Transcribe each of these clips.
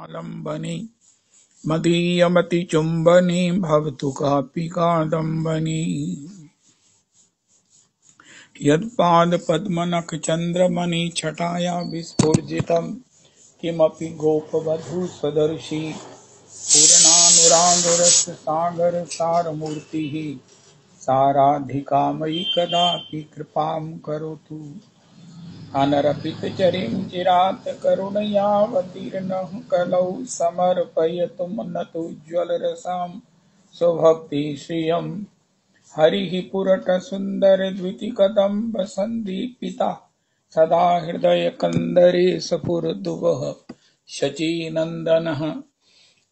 आलम्बनी मदीयमतिचुम्बनी भवतु कापि कादम्बनी यत्पादपद्मनखचन्द्रमणि छटाया विस्फुजितं किमपि गोपवधू सदर्शी पूर्णानुरागरससागरसारमूर्तिः साराधिका मयि कदापि कृपां करोतु। अनरपितचरिं चिरात् करुणयावतीर्णः कलौ समर्पयतु नतोज्ज्वलरसां स्वभक्तिश्रियम्। हरिः पुरटसुन्दरद्वितिकदम्ब सन्दीपिता सदा हृदयकन्दरे सपुरदुवः शचीनन्दनः।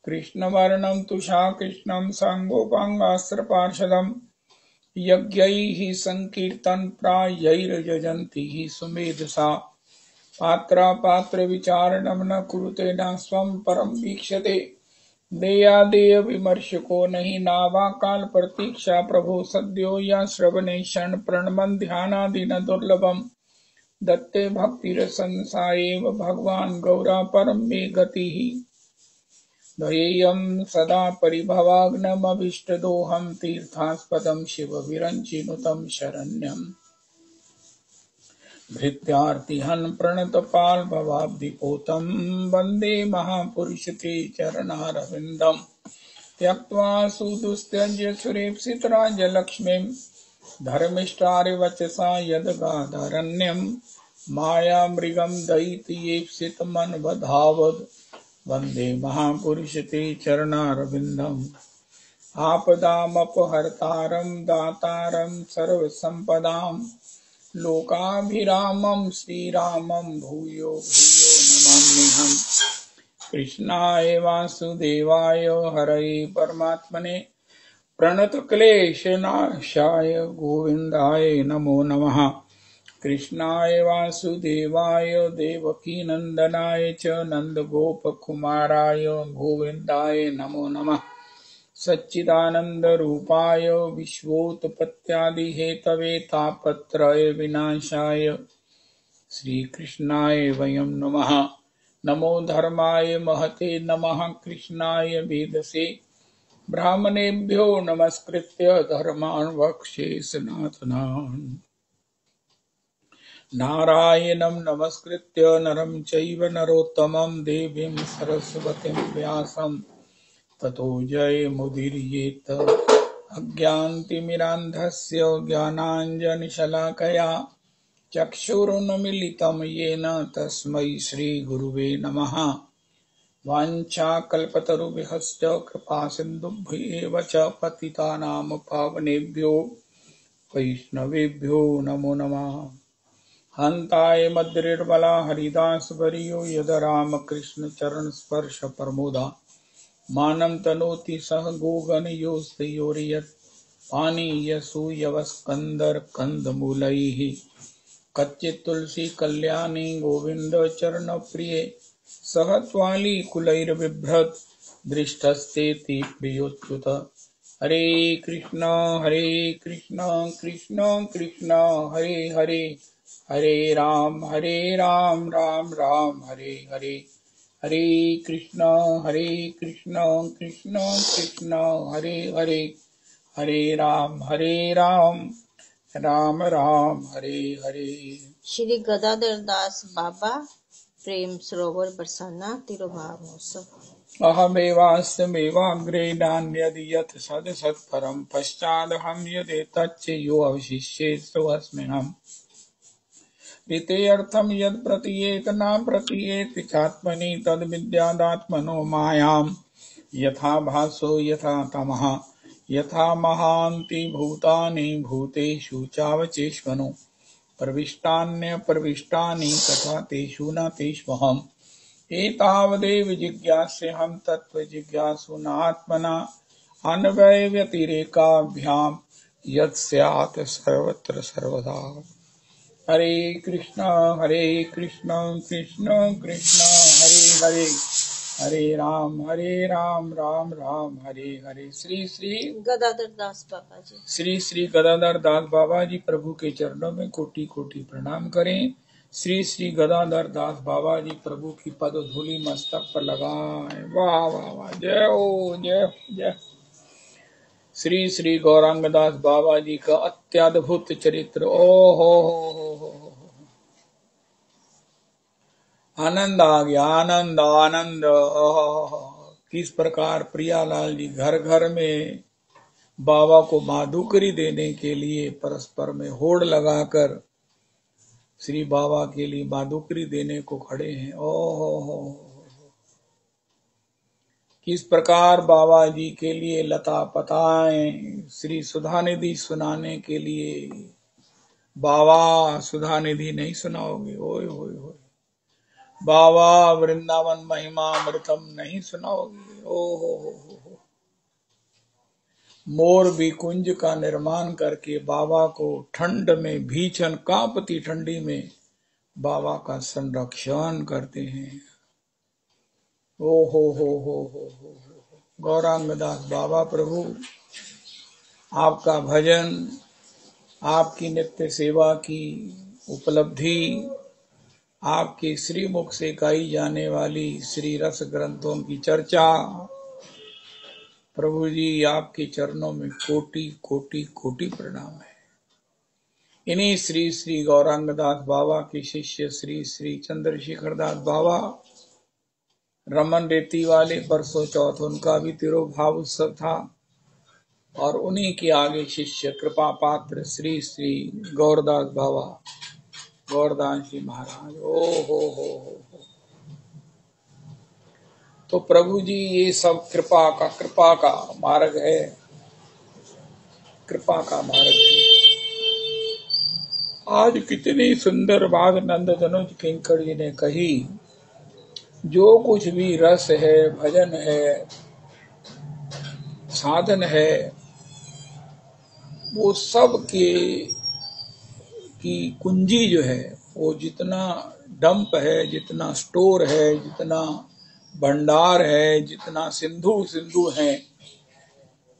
कृष्णवर्णं तुषाकृष्णं साङ्गोपाङ्गास्त्रपार्षदं यज्ञैः सङ्कीर्तनप्रायैर्यजन्ति सुमेधसा। पात्रापात्रविचारणं न कुरुते न स्वं परं वीक्षते देयादेयविमर्शको नहि नावाकाल प्रतीक्षा प्रभो सद्यो या श्रवणे क्षणप्रणमन् ध्यानादिन दुर्लभम् दत्ते भक्तिरसंसा एव भगवान् गौरा परं मे गतिः। द्वयेयं सदा परिभवाग्नमभीष्टदोहं तीर्थास्पदं शिवविरञ्चिनुतं शरण्यम्। भृत्यार्तिहन् प्रणतपाल्भवाब्धिपोतं वन्दे महापुरुषते चरणारविन्दम्। त्यक्त्वा सुदुस्त्यज्य सुरेप्सितराज्यलक्ष्मीं धर्मिष्ठारिवचसा यदगाधरण्यं मायामृगं दयितयेप्सितमन्वधावद् वन्दे महापुरुषते चरणारविन्दम्। आपदामपहर्तारं दातारं सर्वसम्पदां लोकाभिरामं श्रीरामं भूयो भूयो नमाम्यहम्। कृष्णाय वासुदेवाय हरये परमात्मने प्रणतक्लेशनाशाय गोविन्दाय नमो नमः। कृष्णाय वासुदेवाय देवकीनन्दनाय च नन्दगोपकुमाराय गोविन्दाय नमो नमः। सच्चिदानन्दरूपाय विश्वोत्पत्त्यादिहेतवे तापत्रय विनाशाय श्रीकृष्णाय वयं नमः। नमो धर्माय महते नमः। कृष्णाय वेदसे ब्राह्मणेभ्यो नमस्कृत्य धर्मान् वक्ष्ये सनातनान्। नारायणं नमस्कृत्य नरं चैव नरोत्तमं देवीं सरस्वतीं व्यासं ततो जयमुदीरयेत। अज्ञानतिमिरान्धस्य ज्ञानाञ्जनशलाकया चक्षुरुन्मीलितं येन तस्मै श्रीगुरुवे नमः। वाञ्छाकल्पतरुभ्यश्च कृपासिन्धुभ्येव च पतितानां पावनेभ्यो वैष्णवेभ्यो नमो नमः। हन्ताय मद्रिर्बला हरिदासवर्यो यद रामकृष्णचरणस्पर्श प्रमोदा मानं तनोति सह गोगणयोस्तयोर्यत् पानीयसूयवस्कन्दर्कन्दमूलैः कच्चित् तुलसी कल्याणी गोविन्द चरणप्रिये सह त्वालीकुलैर्बिभ्रत् दृष्टस्तेति प्रियोच्युत। हरे कृष्ण कृष्ण कृष्ण हरे हरे हरे राम राम राम हरे हरे। हरे कृष्ण कृष्ण कृष्ण हरे हरे हरे राम राम राम हरे हरे। श्री गदाधर दास बाबा प्रेम सरोवर बरसाना तिरुभाव महोत्सव। अहमेवास्मैवाग्रे नान्यदि यत् सत्परं पश्चादहं यदेतच्च यो अवशिष्येत्सु अस्म्यहम्। ऋतेऽर्थं यत् प्रतीयेत न प्रतीयेति चात्मनि तद्विद्यादात्मनो मायां यथा भासो यथा तमः यथा महान्ति भूतानि भूतेषु चावचेष्वनो प्रविष्टान्यप्रविष्टानि तथा तेषु न तेष्वहम्। एतावदेव जिज्ञास्यहं तत्त्वजिज्ञासुनात्मना अन्वयव्यतिरेकाभ्यां यत् स्यात् सर्वत्र सर्वदा। हरे कृष्ण कृष्ण कृष्ण हरे हरे हरे राम राम राम हरे हरे। श्री श्री गदाधर दास बाबा जी। श्री श्री गदाधर दास बाबा जी प्रभु के चरणों में कोटि कोटि प्रणाम करें। श्री श्री गदाधर दास बाबा जी प्रभु की पद धूलि मस्तक पर लगाए। वाह वाह वाह, जय हो जय हो जय। श्री श्री गौरांग दास बाबा जी का अत्यद्भुत चरित्र। ओ हो, आनंद आ गया, आनंद आनंद। किस प्रकार प्रियालाल जी घर घर में बाबा को माधुकरी देने के लिए परस्पर में होड़ लगाकर श्री बाबा के लिए माधुकरी देने को खड़े हैं। ओहो, किस प्रकार बाबा जी के लिए लता पताएं श्री सुधा निधि सुनाने के लिए। बाबा सुधा निधि नहीं सुनाओगे? ओए होए होए, बाबा वृंदावन महिमा अमृतम नहीं सुनाओगे? ओहो, मोर भी कुंज का निर्माण करके बाबा को ठंड में, भीषण कांपती ठंडी में बाबा का संरक्षण करते हैं। ओ हो, गौरांग दास बाबा प्रभु, आपका भजन, आपकी नित्य सेवा की उपलब्धि, आपके श्रीमुख से गाई जाने वाली श्री रस ग्रंथों की चर्चा, प्रभु जी आपके चरणों में कोटि कोटि कोटि प्रणाम है। इन्हीं श्री श्री गौरांग दास बाबा के शिष्य श्री श्री चंद्रशेखर दास बाबा रमन रेती वाले परसों चौथ उनका भी तिरुभाव उत्सव था, और उन्हीं के आगे शिष्य कृपा पात्र श्री श्री गौरदास बाबा, गौरदास जी महाराज। ओ हो, तो प्रभु जी ये सब कृपा का मार्ग है, कृपा का मार्ग है। आज कितनी सुंदर बात नंद तनुज किंकर जी ने कही। जो कुछ भी रस है, भजन है, साधन है, वो सब की कुंजी जो है, वो जितना डंप है, जितना स्टोर है, जितना भंडार है, जितना सिंधु है,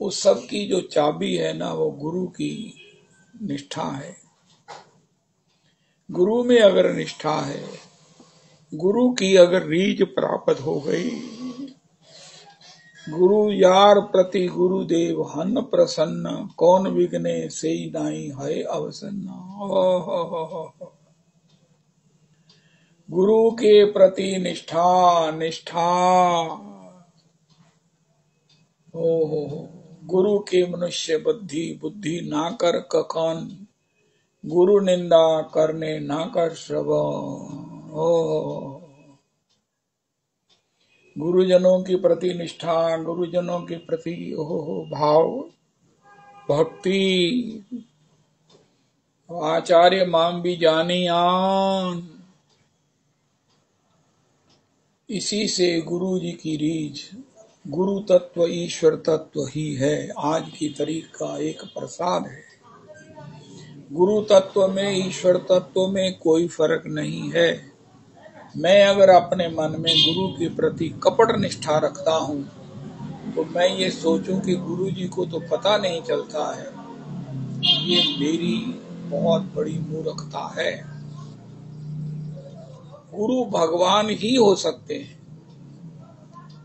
उस सब की जो चाबी है ना, वो गुरु की निष्ठा है। गुरु में अगर निष्ठा है, गुरु की अगर रीझ प्राप्त हो गई, गुरु यार प्रति गुरुदेव हन प्रसन्न, कौन विघ्ने से नाई है अवसन्न। गुरु के प्रति निष्ठा हो, गुरु के मनुष्य बुद्धि ना कर कखन, गुरु निंदा करने ना कर श्रवण। गुरुजनों के प्रति निष्ठा, गुरुजनों के प्रति भाव भक्ति। आचार्य माम भी जानियान, इसी से गुरु जी की रीझ। गुरु तत्व ईश्वर तत्व ही है, आज की तारीख का एक प्रसाद है। गुरु तत्व में, ईश्वर तत्व में कोई फर्क नहीं है। मैं अगर अपने मन में गुरु के प्रति कपट निष्ठा रखता हूँ, तो मैं ये सोचूं कि गुरु जी को तो पता नहीं चलता है, ये मेरी बहुत बड़ी मूर्खता है। गुरु भगवान ही हो सकते हैं,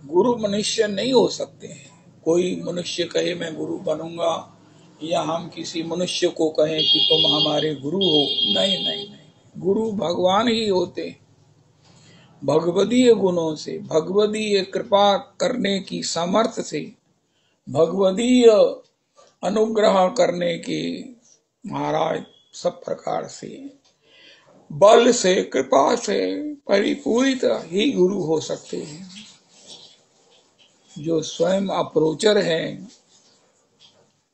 गुरु मनुष्य नहीं हो सकते हैं। कोई मनुष्य कहे मैं गुरु बनूंगा, या हम किसी मनुष्य को कहें कि तुम हमारे गुरु हो, नहीं, गुरु भगवान ही होते हैं। भगवदीय गुणों से, भगवदीय कृपा करने की सामर्थ्य से, भगवदीय अनुग्रह करने के महाराज सब प्रकार से, बल से, कृपा से परिपूरित ही गुरु हो सकते हैं, जो स्वयं अप्रोचर हैं,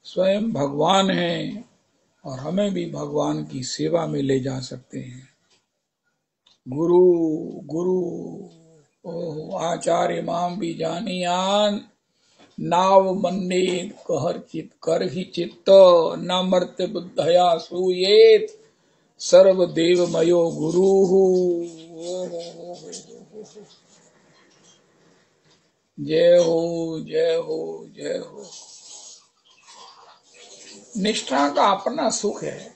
स्वयं भगवान हैं, और हमें भी भगवान की सेवा में ले जा सकते हैं। गुरु आचार्य माम भी जानियान, नाव मन्ने कर ही चित्त, न मर्त्य बुद्धया सूयेत, सर्व देवमयो गुरु। जय हो जय हो जय हो। निष्ठा का अपना सुख है,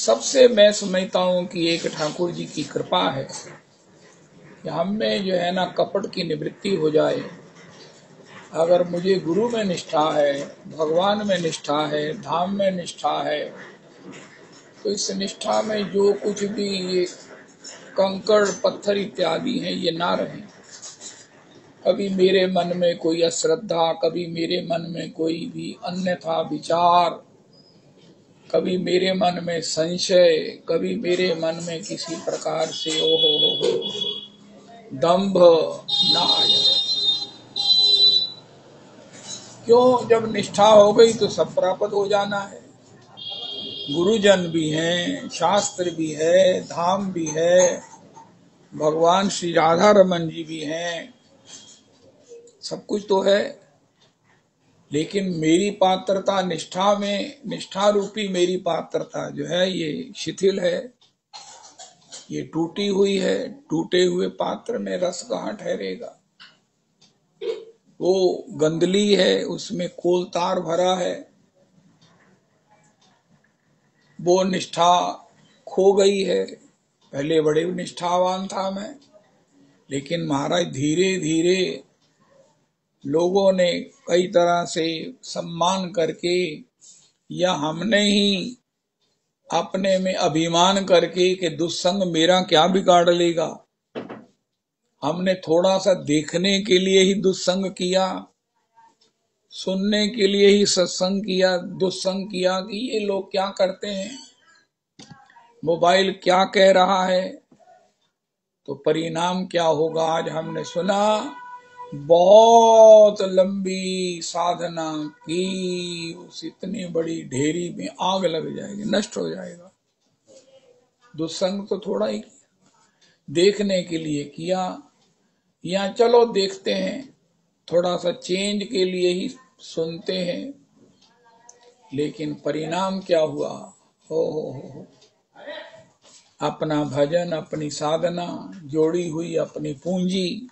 सबसे मैं समझता हूँ कि एक ठाकुर जी की कृपा है कि हम में जो है ना कपट की निवृत्ति हो जाए। अगर मुझे गुरु में निष्ठा है, भगवान में निष्ठा है, धाम में निष्ठा है, तो इस निष्ठा में जो कुछ भी ये कंकड़ पत्थर इत्यादि हैं ये ना रहें। कभी मेरे मन में कोई अश्रद्धा, कभी मेरे मन में कोई भी अन्यथा विचार, कभी मेरे मन में संशय, कभी मेरे मन में किसी प्रकार से हो दंभ ना आ जाए। क्यों? जब निष्ठा हो गई तो सब प्राप्त हो जाना है। गुरुजन भी हैं, शास्त्र भी है, धाम भी है, भगवान श्री राधा रमन जी भी हैं, सब कुछ तो है। लेकिन मेरी पात्रता निष्ठा में, निष्ठा रूपी मेरी पात्रता जो है ये शिथिल है, ये टूटी हुई है। टूटे हुए पात्र में रस कहाँ ठहरेगा? वो गंदली है, उसमें कोलतार भरा है, वो निष्ठा खो गई है। पहले बड़े निष्ठावान था मैं, लेकिन महाराज धीरे धीरे लोगों ने कई तरह से सम्मान करके या हमने ही अपने में अभिमान करके कि दुस्संग मेरा क्या बिगाड़ लेगा, हमने थोड़ा सा देखने के लिए ही दुस्संग किया, सुनने के लिए ही सत्संग किया, दुस्संग किया कि ये लोग क्या करते हैं, मोबाइल क्या कह रहा है, तो परिणाम क्या होगा? आज हमने सुना बहुत लंबी साधना की, उस इतनी बड़ी ढेरी में आग लग जाएगी, नष्ट हो जाएगा। दुस्संग तो थोड़ा ही किया, देखने के लिए किया, या चलो देखते हैं, थोड़ा सा चेंज के लिए ही सुनते हैं, लेकिन परिणाम क्या हुआ? हो अपना भजन, अपनी साधना, जोड़ी हुई अपनी पूंजी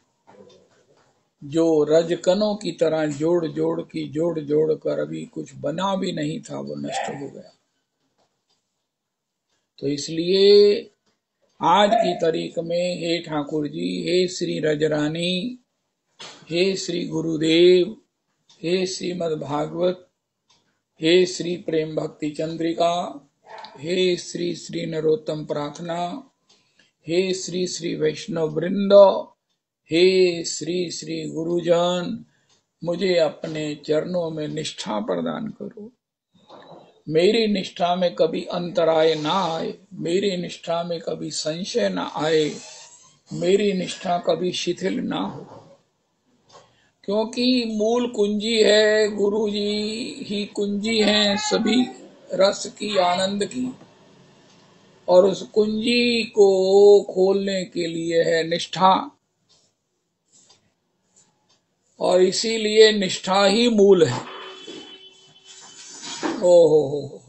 जो रजकनों की तरह जोड़ जोड़ कर अभी कुछ बना भी नहीं था, वो नष्ट हो गया। तो इसलिए आज की तारीख में हे ठाकुर जी, हे श्री रजरानी, हे श्री गुरुदेव, हे श्रीमद् भागवत, हे श्री प्रेम भक्ति चंद्रिका, हे श्री श्री नरोत्तम प्रार्थना, हे श्री श्री वैष्णव वृंद, हे श्री श्री गुरुजन, मुझे अपने चरणों में निष्ठा प्रदान करो। मेरी निष्ठा में कभी अंतराय ना आए, मेरी निष्ठा में कभी संशय ना आए, मेरी निष्ठा कभी शिथिल ना हो, क्योंकि मूल कुंजी है, गुरु जी ही कुंजी हैं सभी रस की, आनंद की, और उस कुंजी को खोलने के लिए है निष्ठा, और इसीलिए निष्ठा ही मूल है। ओहो,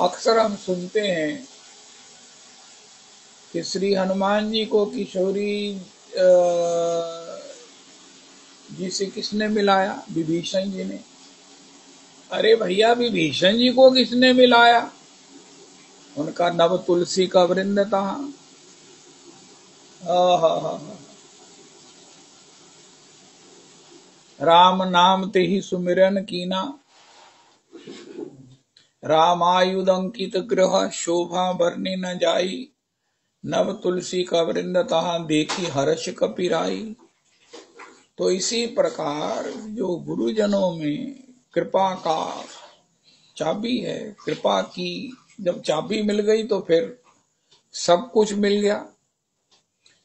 अक्सर हम सुनते हैं कि श्री हनुमान जी को किशोरी जी से किसने मिलाया? विभीषण जी ने। अरे भैया, विभीषण जी को किसने मिलाया? उनका नव तुलसी का वृंद था। राम नाम ते ही सुमिरन कीना, रामायुध अंकित ग्रह, शोभा बरनी न जाई, नव तुलसी का वृंद तहा देखी हर्ष कपिराई। तो इसी प्रकार जो गुरुजनों में कृपा का चाबी है, कृपा की जब चाबी मिल गई तो फिर सब कुछ मिल गया।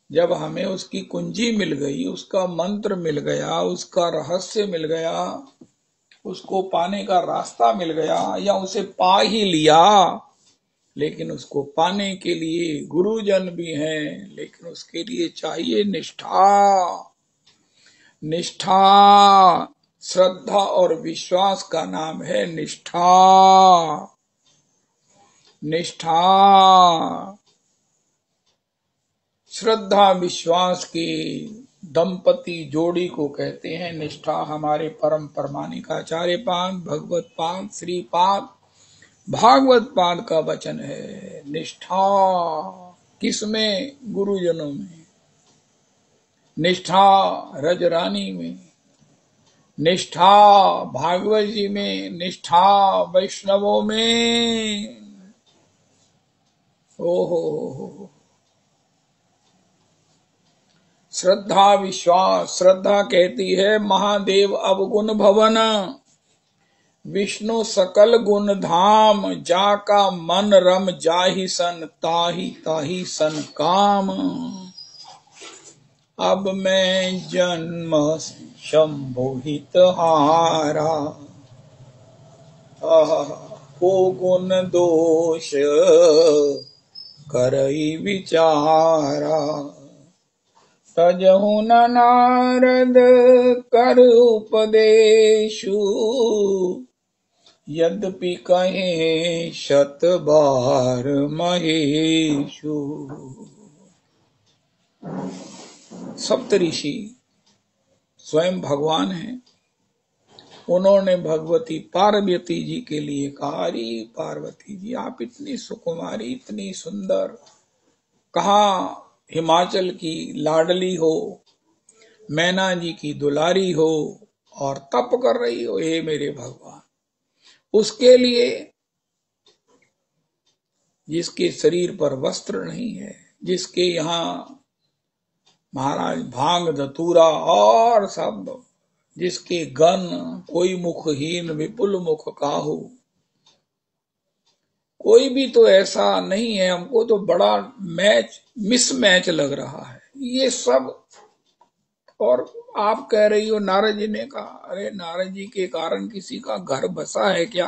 जब हमें उसकी कुंजी मिल गई, उसका मंत्र मिल गया, उसका रहस्य मिल गया, उसको पाने का रास्ता मिल गया, या उसे पा ही लिया, लेकिन उसको पाने के लिए गुरुजन भी हैं, लेकिन उसके लिए चाहिए निष्ठा। निष्ठा, श्रद्धा और विश्वास का नाम है निष्ठा। निष्ठा श्रद्धा विश्वास के दंपति जोड़ी को कहते हैं निष्ठा। हमारे परम परमानिक आचार्य पाद भगवत पाद श्री पाद भागवत पाद का वचन है। निष्ठा किसमें? गुरुजनों में। निष्ठा रजरानी में, निष्ठा भागवत जी में, निष्ठा वैष्णवों में। ओहो, श्रद्धा विश्वास। श्रद्धा कहती है महादेव अवगुण भवन, विष्णु सकल गुण धाम, जाका मन रम जाहि सन, ताहि ताहि सन काम। अब मैं जन्म शंभुहित हारा, को गुण दोष करई विचारा। तजहु न नारद कर उपदेशु, यद्यपि कहे शत बार महेशु। सप्तऋषि स्वयं भगवान हैं। उन्होंने भगवती पार्वती जी के लिए कहा, अरे पार्वती जी आप इतनी सुकुमारी, इतनी सुंदर, कहा हिमाचल की लाडली हो, मैना जी की दुलारी हो और तप कर रही हो, हे मेरे भगवान। उसके लिए जिसके शरीर पर वस्त्र नहीं है, जिसके यहाँ महाराज भांग धतूरा और सब, जिसके गण कोई मुखहीन विपुल मुख काहू, कोई भी तो ऐसा नहीं है। हमको तो बड़ा मिसमैच लग रहा है ये सब। और आप कह रही हो, नारद जी ने कहा, अरे नारद जी के कारण किसी का घर बसा है क्या?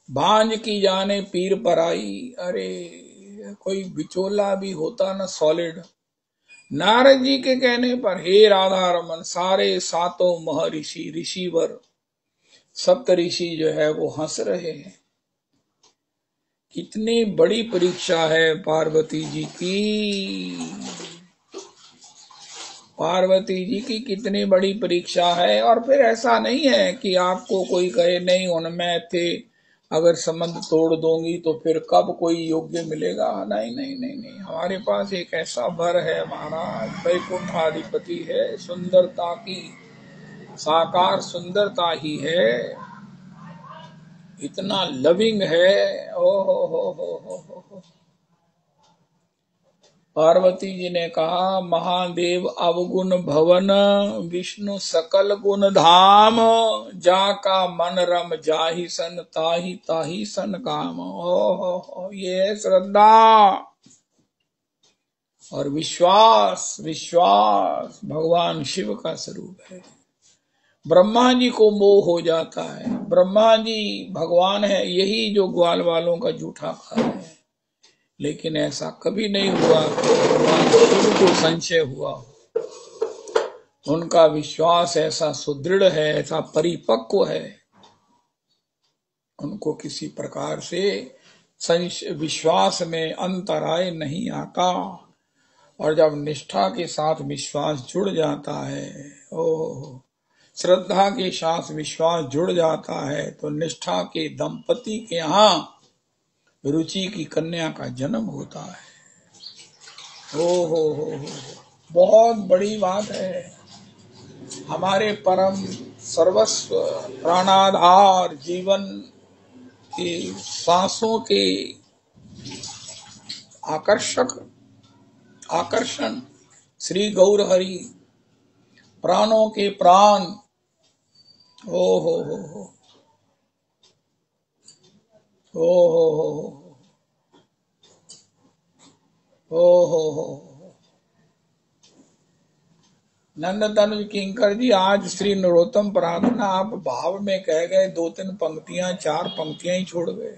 भांज की जाने पीर पराई। अरे कोई बिचोला भी होता ना सॉलिड। नारद जी के कहने पर हे राधा रमन सारे सातों महर्षि ऋषिवर सप्तऋषि जो है वो हंस रहे हैं। कितनी बड़ी परीक्षा है पार्वती जी की, पार्वती जी की कितनी बड़ी परीक्षा है। और फिर ऐसा नहीं है कि आपको कोई कहे नहीं उनमें थे, अगर संबंध तोड़ दोगी तो फिर कब कोई योग्य मिलेगा। नहीं नहीं नहीं नहीं, हमारे पास एक ऐसा वर है महाराज, वैकुंठाधिपति है, सुंदरता की साकार सुंदरता ही है, इतना लविंग है। ओ हो। पार्वती जी ने कहा महादेव अवगुण भवन, विष्णु सकल गुण धाम, जाका मन रम जाहि सन, ताहि ताहि सन काम। ओ ये श्रद्धा और विश्वास। विश्वास भगवान शिव का स्वरूप है। ब्रह्मा जी को मोह हो जाता है, ब्रह्मा जी भगवान है, यही जो ग्वाल वालों का जूठा खा रहे हैं। लेकिन ऐसा कभी नहीं हुआ कि भगवान शिव को संशय हुआ। उनका विश्वास ऐसा सुदृढ़ है, ऐसा परिपक्व है, उनको किसी प्रकार से विश्वास में अंतराय नहीं आता। और जब निष्ठा के साथ विश्वास जुड़ जाता है, श्रद्धा के साथ विश्वास जुड़ जाता है, तो निष्ठा के दंपति के यहाँ रुचि की कन्या का जन्म होता है। हो बहुत बड़ी बात है। हमारे परम सर्वस्व प्राणाधार जीवन के सांसों के आकर्षण श्री गौर हरि, प्राणों के प्राण। हो नंद तनुज किंकर जी, आज श्री नरोत्तम प्रार्थना आप भाव में कह गए, 2-3 पंक्तियां 4 पंक्तियां ही छोड़ गए।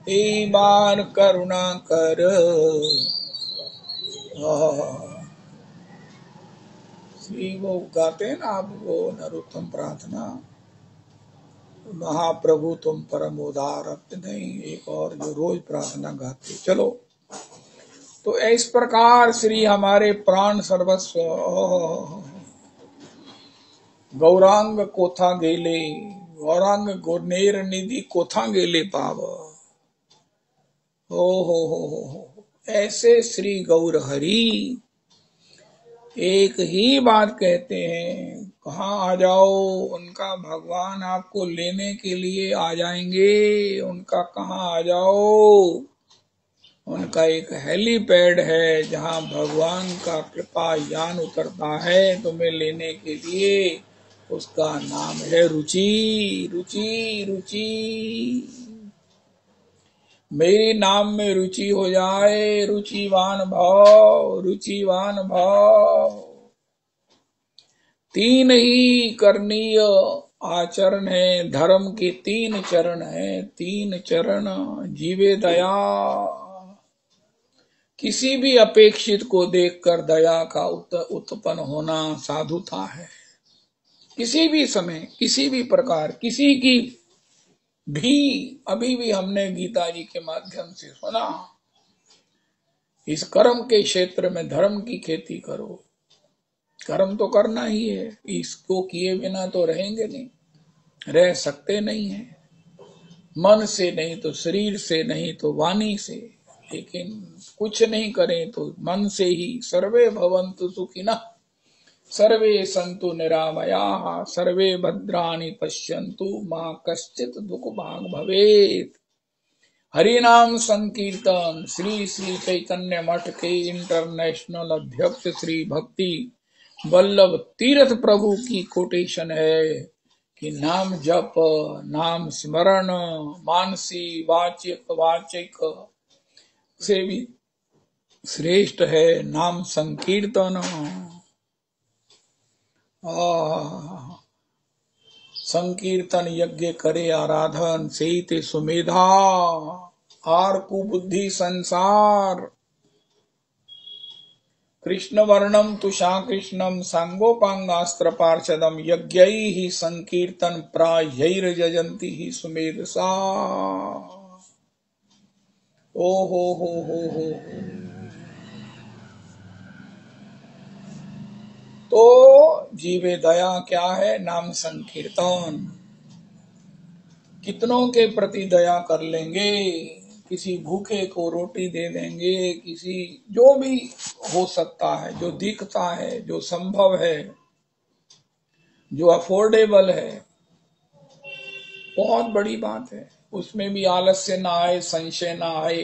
ए बार करुणा कर, श्री वो गाते हैं ना आप, वो नरोत्तम प्रार्थना, महाप्रभु तुम परम उदार। नहीं, एक और जो रोज प्रार्थना गाते। चलो तो इस प्रकार श्री हमारे प्राण सर्वस्व गौरांग कोथा गेले, गौरांग गोनेर निधि कोथा गेले पाव। हो, ऐसे श्री गौर हरि एक ही बात कहते हैं, कहाँ आ जाओ, उनका भगवान आपको लेने के लिए आ जाएंगे। उनका कहाँ आ जाओ, उनका एक हेलीपैड है जहाँ भगवान का कृपा यान उतरता है तुम्हें लेने के लिए। उसका नाम है रुचि। रुचि रुचि, मेरे नाम में रुचि हो जाए, रुचिवान भाव, रुचिवान भाव। तीन ही करणीय आचरण है, धर्म के तीन चरण है, तीन चरण। जीवे दया, किसी भी अपेक्षित को देखकर दया का उत्पन्न होना साधुता है। किसी भी समय, किसी भी प्रकार, किसी की भी, अभी भी हमने गीता जी के माध्यम से सुना, इस कर्म के क्षेत्र में धर्म की खेती करो। कर्म तो करना ही है, इसको किए बिना तो रहेंगे नहीं, रह सकते नहीं है। मन से नहीं तो शरीर से, नहीं तो वाणी से, लेकिन कुछ नहीं करें तो मन से ही। सर्वे भवन्तु सुखिनः, सर्वे सन्तु निरामयाः, सर्वे भद्राणि पश्यन्तु मा कश्चित् दुःख भाग भवेत्। हरि नाम संकीर्तन। श्री श्री चैतन्य मठ के इंटरनेशनल अध्यक्ष श्री भक्ति वल्लभ तीर्थ प्रभु की कोटेशन है कि नाम जप, नाम स्मरण मानसी वाचिक वाचिक से भी श्रेष्ठ है नाम संकीर्तन। संकीर्तन यज्ञ करे आराधन, सेते सुमेधा आर कुबुद्धि संसार। कृष्ण वर्णम तुषा कृष्णम सांगोपांगास्त्र पार्षदम, यज्ञैहि संकीर्तन प्रायैर्यजन्ति ही सुमेधसा। ओ हो। तो जीवे दया क्या है? नाम संकीर्तन। कितनों के प्रति दया कर लेंगे, किसी भूखे को रोटी दे देंगे, किसी जो भी हो सकता है, जो दिखता है, जो संभव है, जो अफोर्डेबल है, बहुत बड़ी बात है। उसमें भी आलस्य ना आए, संशय ना आए।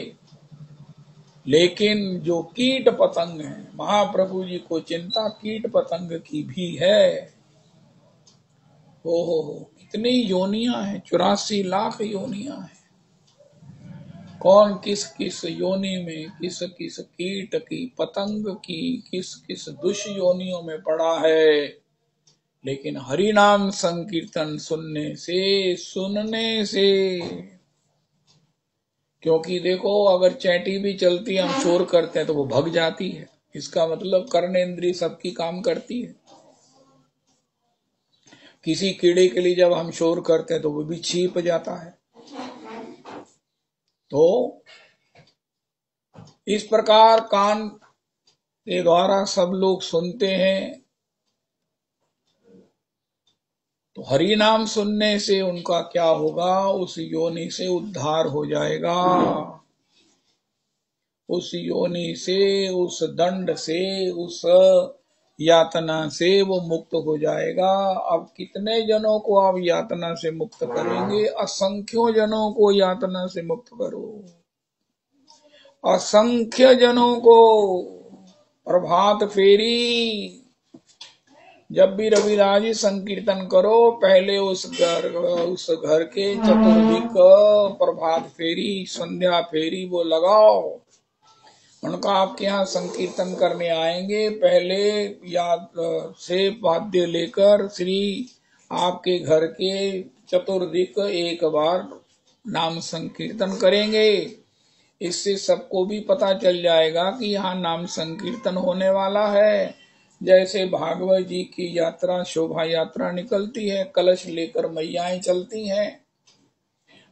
लेकिन जो कीट पतंग है, महाप्रभु जी को चिंता कीट पतंग की भी है। ओहो, कितनी योनियां हैं, 84 लाख योनियां हैं। कौन किस किस योनि में, किस किस कीट की, पतंग की, किस किस दुष्योनियों में पड़ा है। लेकिन हरि नाम संकीर्तन सुनने से, क्योंकि देखो अगर चैटी भी चलती है, हम शोर करते हैं तो वो भग जाती है। इसका मतलब कर्णेंद्रिय सबकी काम करती है। किसी कीड़े के लिए जब हम शोर करते हैं तो वो भी छिप जाता है। तो इस प्रकार कान के द्वारा सब लोग सुनते हैं, तो हरि नाम सुनने से उनका क्या होगा? उस योनि से उद्धार हो जाएगा, उस योनि से, उस दंड से, उस यातना से वो मुक्त हो जाएगा। अब कितने जनों को आप यातना से मुक्त करेंगे? असंख्यों जनों को यातना से मुक्त करो, असंख्य जनों को। प्रभात फेरी, जब भी रविराज संकीर्तन करो, पहले उस घर के चतुर्दिक प्रभात फेरी, संध्या फेरी वो लगाओ। उनका आपके यहाँ संकीर्तन करने आएंगे, पहले याद से वाद्य लेकर श्री आपके घर के चतुर्दिक एक बार नाम संकीर्तन करेंगे। इससे सबको भी पता चल जाएगा कि यहाँ नाम संकीर्तन होने वाला है। जैसे भागवत जी की यात्रा, शोभा यात्रा निकलती है, कलश लेकर मैयाएं चलती हैं,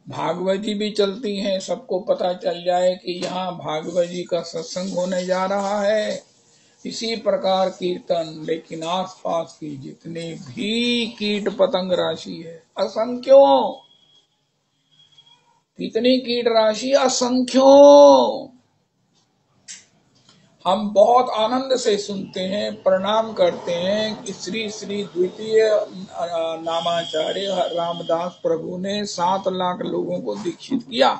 भागवत जी भी चलती हैं, सबको पता चल जाए कि यहाँ भागवत जी का सत्संग होने जा रहा है। इसी प्रकार कीर्तन, लेकिन आसपास की जितने भी कीट पतंग राशि है असंख्यों, कितनी कीट राशि असंख्यों। हम बहुत आनंद से सुनते हैं, प्रणाम करते हैं कि श्री श्री द्वितीय नामाचार्य रामदास प्रभु ने 7 लाख लोगों को दीक्षित किया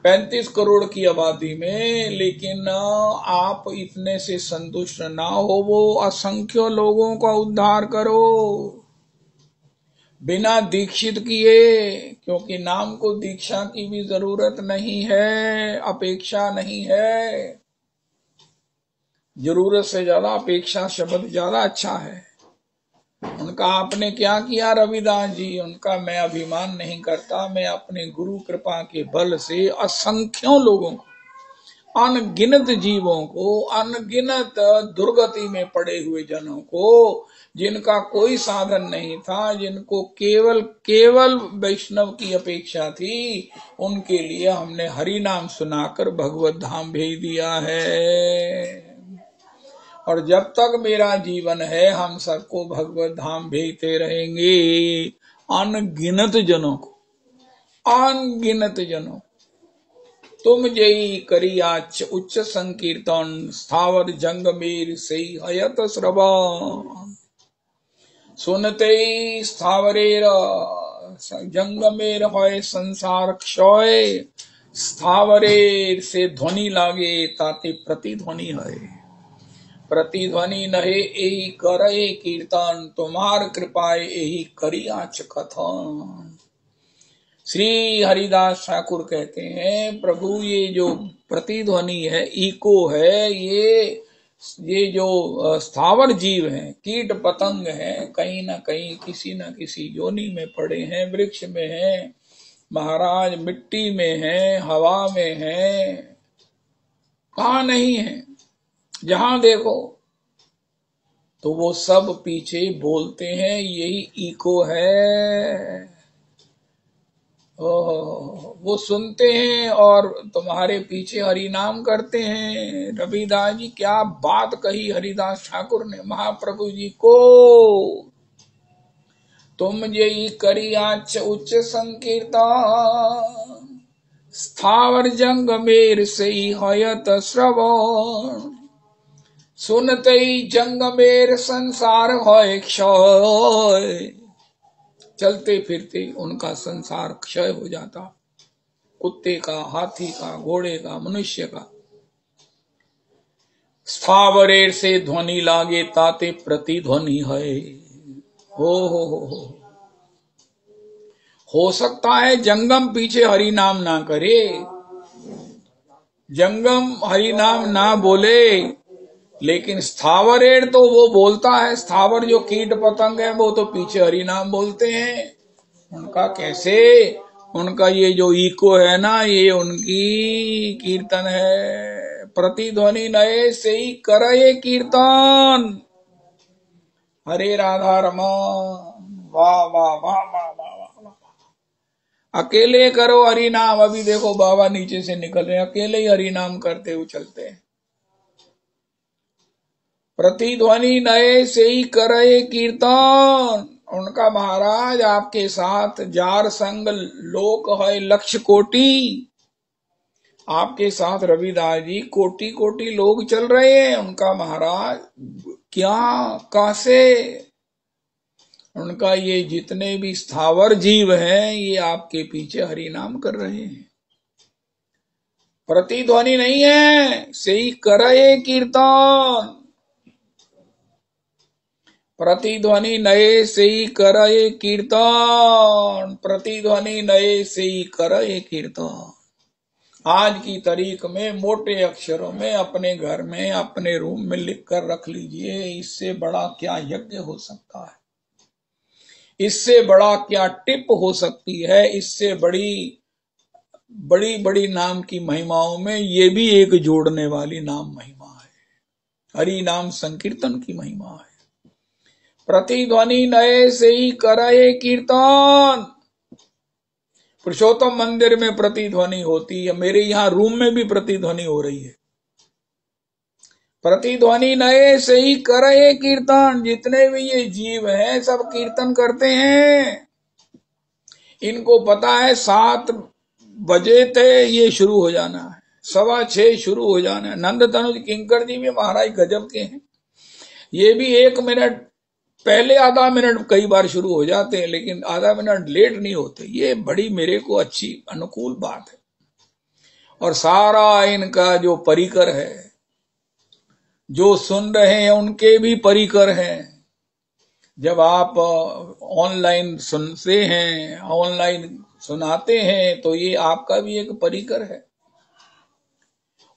35 करोड़ की आबादी में। लेकिन आप इतने से संतुष्ट ना हो, वो असंख्य लोगों का उद्धार करो बिना दीक्षित किए, क्योंकि नाम को दीक्षा की भी जरूरत नहीं है, अपेक्षा नहीं है। जरूरत से ज्यादा अपेक्षा शब्द ज्यादा अच्छा है। उनका आपने क्या किया रविदास जी, उनका मैं अभिमान नहीं करता, मैं अपने गुरु कृपा के बल से असंख्यों लोगों को, अनगिनत जीवों को, अनगिनत दुर्गति में पड़े हुए जनों को, जिनका कोई साधन नहीं था, जिनको केवल केवल वैष्णव की अपेक्षा थी, उनके लिए हमने हरि नाम सुनाकर भगवत धाम भेज दिया है। और जब तक मेरा जीवन है हम सबको भगवत धाम भेजते रहेंगे, अनगिनत जनों को, अनगिनत जनों। तुम जई करियाच उच्च संकीर्तन, स्थावर जंगमेर से हयत श्रवण। सुनते स्थावरेर जंगमेर है संसार क्षय, स्थावरेर से ध्वनि लागे ताते प्रतिध्वनि है। प्रतिध्वनि नहे एही करे कीर्तन, तुम्हार कृपाए एही करियाच कथन। श्री हरिदास ठाकुर कहते हैं, प्रभु ये जो प्रतिध्वनि है, इको है, ये जो स्थावर जीव हैं, कीट पतंग हैं, कहीं ना कहीं किसी न किसी योनि में पड़े हैं, वृक्ष में हैं महाराज, मिट्टी में हैं, हवा में हैं, कहाँ नहीं है। जहां देखो तो वो सब पीछे बोलते हैं, यही इको है। वो सुनते हैं और तुम्हारे पीछे हरि नाम करते हैं। रविदास जी क्या बात कही हरिदास ठाकुर ने महाप्रभु जी को, तुम जई करियाच उच्च संकीर्तन, स्थावर जंगमेर से हयत श्रवण। सुनते जंगमेर संसार होय क्षय, चलते फिरते उनका संसार क्षय हो जाता, कुत्ते का, हाथी का, घोड़े का, मनुष्य का। स्थावरेर से ध्वनि लागे ताते प्रतिध्वनि है। हो सकता है जंगम पीछे हरि नाम ना करे, जंगम हरि नाम ना बोले, लेकिन स्थावरेर तो वो बोलता है। स्थावर जो कीट पतंग है वो तो पीछे हरि नाम बोलते हैं। उनका कैसे, उनका ये जो इको है ना, ये उनकी कीर्तन है। प्रतिध्वनि नए से ही करे कीर्तन। हरे राधा रमन, वाह वाह वाह वाह वाह वाह। अकेले करो हरि नाम। अभी देखो बाबा नीचे से निकल रहे हैं, अकेले ही हरि नाम करते हुए चलते हैं। प्रतिध्वनि नए से ही करे कीर्तन। उनका महाराज आपके साथ जार संग लोक है लक्ष कोटि, आपके साथ रविदास जी कोटि कोटि लोग चल रहे हैं। उनका महाराज क्या कैसे, उनका ये जितने भी स्थावर जीव हैं ये आपके पीछे हरि नाम कर रहे हैं। प्रतिध्वनि नहीं है, से ही करे कीर्तन। प्रतिध्वनि नए से ही करे कीर्तन, प्रतिध्वनि नए से ही करे कीर्तन। आज की तारीख में मोटे अक्षरों में अपने घर में, अपने रूम में लिख कर रख लीजिए, इससे बड़ा क्या यज्ञ हो सकता है, इससे बड़ा क्या टिप हो सकती है। इससे बड़ी बड़ी बड़ी नाम की महिमाओं में ये भी एक जोड़ने वाली नाम महिमा है, हरि नाम संकीर्तन की महिमा है। प्रतिध्वनि नए से ही करे कीर्तन, पुरुषोत्तम मंदिर में प्रतिध्वनि होती है, मेरे यहाँ रूम में भी प्रतिध्वनि हो रही है। प्रतिध्वनि नए से ही करे कीर्तन। जितने भी ये जीव हैं सब कीर्तन करते हैं। इनको पता है 7 बजे थे ये शुरू हो जाना है, 6:15 शुरू हो जाना है। नंद तनुज किंकर जी भी महाराज गजब के हैं। ये भी 1 मिनट पहले, आधा मिनट कई बार शुरू हो जाते हैं, लेकिन आधा मिनट लेट नहीं होते। ये बड़ी मेरे को अच्छी अनुकूल बात है। और सारा इनका जो परिकर है, जो सुन रहे हैं उनके भी परिकर हैं। जब आप ऑनलाइन सुनते हैं, ऑनलाइन सुनाते हैं, तो ये आपका भी एक परिकर है।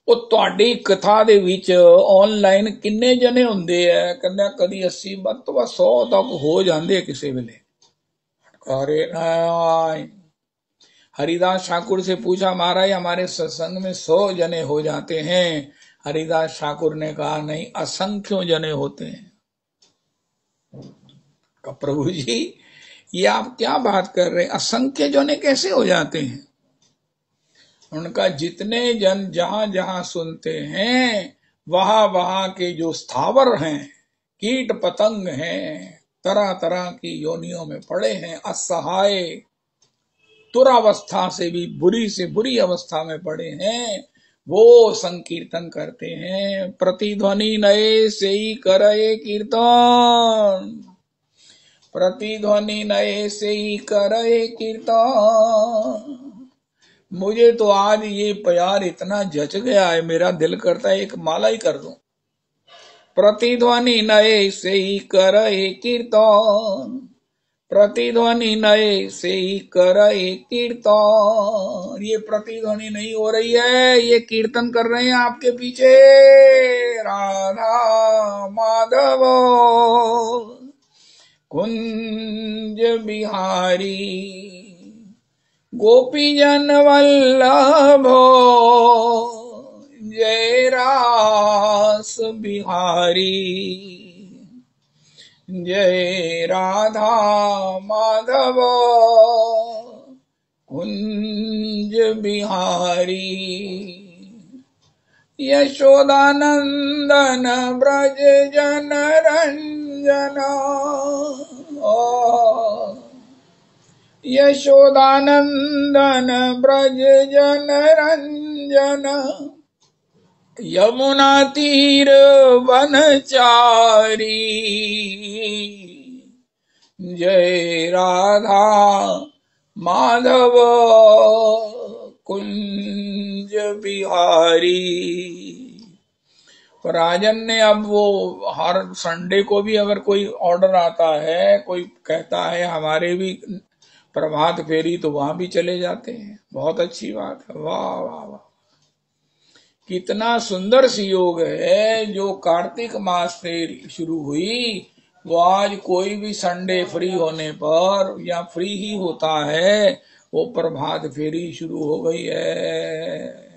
ਉਹ ਤੁਹਾਡੀ कथा ਦੇ ਵਿੱਚ ऑनलाइन किन्ने जने ਹੁੰਦੇ ਆ? ਕਹਿੰਦਾ कभी 80 ਵੱਧ ਤੋਂ ਵੱਧ 100 तक हो ਜਾਂਦੇ ਕਿਸੇ ਵੇਲੇ। अरे हरिदास ठाकुर से पूछा, महाराज हमारे सत्संग में 100 जने हो जाते हैं। हरिदास ठाकुर ने कहा नहीं, असंख्यों जने होते हैं। प्रभु जी ये आप क्या बात कर रहे हैं? असंख्य जने कैसे हो जाते हैं? उनका जितने जन जहां जहां सुनते हैं, वहां वहां के जो स्थावर हैं, कीट पतंग हैं, तरह तरह की योनियों में पड़े हैं, असहाय दुरावस्था से भी बुरी से बुरी अवस्था में पड़े हैं, वो संकीर्तन करते हैं। प्रतिध्वनि नए से ही करे कीर्तन। प्रतिध्वनि नए से ही करे कीर्तन। मुझे तो आज ये प्यार इतना जच गया है, मेरा दिल करता है एक माला ही कर दूं। प्रतिध्वनि नए से ही करे कीर्तन। प्रतिध्वनि नए से ही करे कीर्तन। ये प्रतिध्वनि नहीं हो रही है, ये कीर्तन कर रहे हैं आपके पीछे। राधा माधव कुंज बिहारी गोपीजन वल्लभो जय रास बिहारी। जय राधा माधव कुंज बिहारी। यशोदानंदन ब्रज जन रंजन। यशोदानंदन ब्रज जन रंजन। यमुना तीर वनचारी। जय राधा माधव कुंज बिहारी। राजन ने अब वो हर संडे को भी अगर कोई ऑर्डर आता है, कोई कहता है हमारे भी प्रभात फेरी, तो वहां भी चले जाते हैं। बहुत अच्छी बात है। वाह वाह वाह, कितना सुंदर संयोग है। जो कार्तिक मास से शुरू हुई, वो आज कोई भी संडे फ्री होने पर या फ्री ही होता है, वो प्रभात फेरी शुरू हो गई है।